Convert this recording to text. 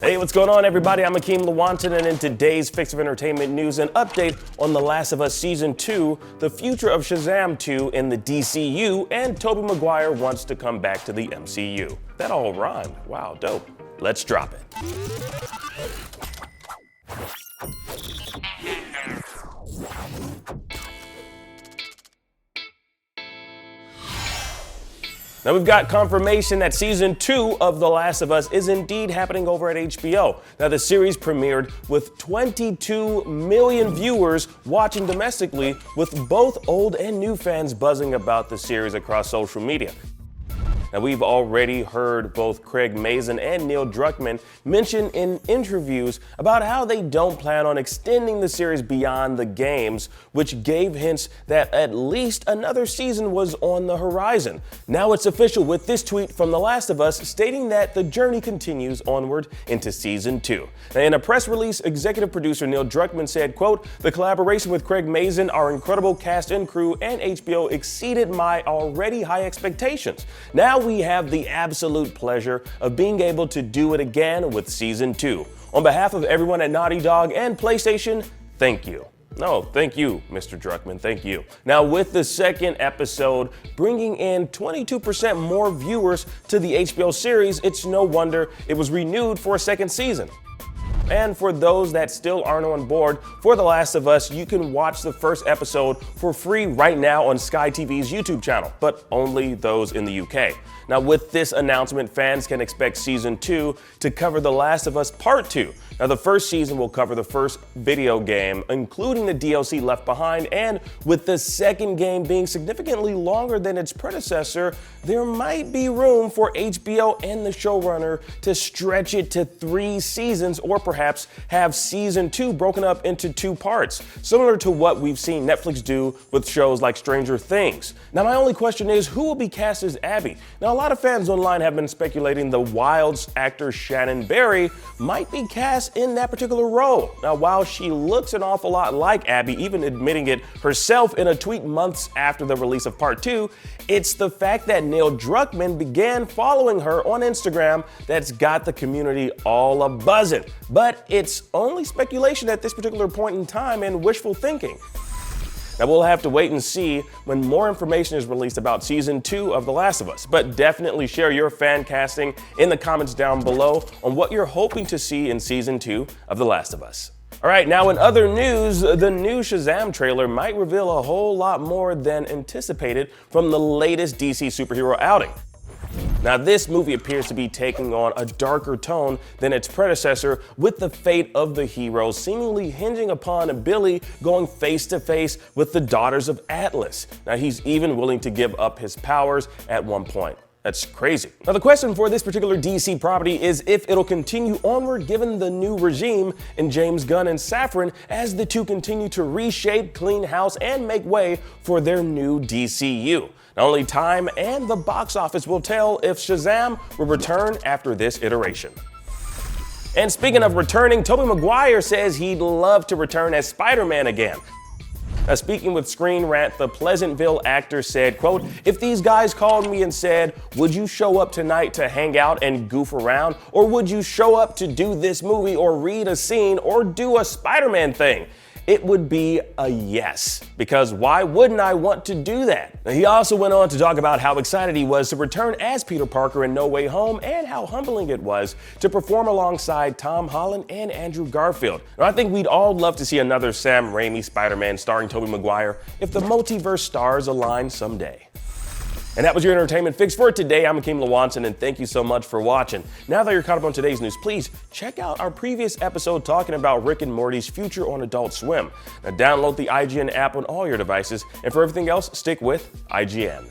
Hey, what's going on, everybody? I'm TLoU, and in today's Fix of Entertainment news, an update on The Last of Us Season 2, the future of Shazam 2 in the DCU, and Tobey Maguire wants to come back to the MCU. That all rhymed. Wow, dope. Let's drop it. Now we've got confirmation that Season 2 of The Last of Us is indeed happening over at HBO. Now the series premiered with 22 million viewers watching domestically, with both old and new fans buzzing about the series across social media. Now, we've already heard both Craig Mazin and Neil Druckmann mention in interviews about how they don't plan on extending the series beyond the games, which gave hints that at least another season was on the horizon. Now it's official with this tweet from The Last of Us stating that the journey continues onward into Season 2. Now, in a press release, executive producer Neil Druckmann said, quote, "The collaboration with Craig Mazin, our incredible cast and crew, and HBO exceeded my already high expectations. Now we have the absolute pleasure of being able to do it again with Season 2. On behalf of everyone at Naughty Dog and PlayStation, thank you." No, thank you, Mr. Druckmann, thank you. Now, with the second episode bringing in 22% more viewers to the HBO series, it's no wonder it was renewed for a second season. And for those that still aren't on board for The Last of Us, you can watch the first episode for free right now on Sky TV's YouTube channel, but only those in the UK. Now, with this announcement, fans can expect Season 2 to cover The Last of Us Part 2. Now, the first season will cover the first video game, including the DLC Left Behind, and with the second game being significantly longer than its predecessor, there might be room for HBO and the showrunner to stretch it to 3 seasons, or perhaps have Season 2 broken up into 2 parts, similar to what we've seen Netflix do with shows like Stranger Things. Now, my only question is, who will be cast as Abby? Now, a lot of fans online have been speculating the Wilds actor Shannon Barry might be cast in that particular role. Now, while she looks an awful lot like Abby, even admitting it herself in a tweet months after the release of Part 2, it's the fact that Neil Druckmann began following her on Instagram that's got the community all a-buzzing. But it's only speculation at this particular point in time and wishful thinking. Now, we'll have to wait and see when more information is released about Season 2 of The Last of Us, but definitely share your fan casting in the comments down below on what you're hoping to see in Season 2 of The Last of Us. All right, now in other news, the new Shazam trailer might reveal a whole lot more than anticipated from the latest DC superhero outing. Now, this movie appears to be taking on a darker tone than its predecessor, with the fate of the hero seemingly hinging upon Billy going face to face with the daughters of Atlas. Now, he's even willing to give up his powers at one point. That's crazy. Now, the question for this particular DC property is if it'll continue onward given the new regime in James Gunn and Safran, as the two continue to reshape, clean house, and make way for their new DCU. Now, only time and the box office will tell if Shazam will return after this iteration. And speaking of returning, Tobey Maguire says he'd love to return as SpiderMan again. Now, speaking with Screen Rant, the Pleasantville actor said, quote, "If these guys called me and said, would you show up tonight to hang out and goof around? Or would you show up to do this movie or read a scene or do a Spider-Man thing? It would be a yes, because why wouldn't I want to do that?" Now, he also went on to talk about how excited he was to return as Peter Parker in No Way Home, and how humbling it was to perform alongside Tom Holland and Andrew Garfield. Now, I think we'd all love to see another Sam Raimi Spider-Man starring Tobey Maguire if the multiverse stars align someday. And that was your entertainment fix for today. I'm TLoU, and thank you so much for watching. Now that you're caught up on today's news, please check out our previous episode talking about Rick and Morty's future on Adult Swim. Now, download the IGN app on all your devices, and for everything else, stick with IGN.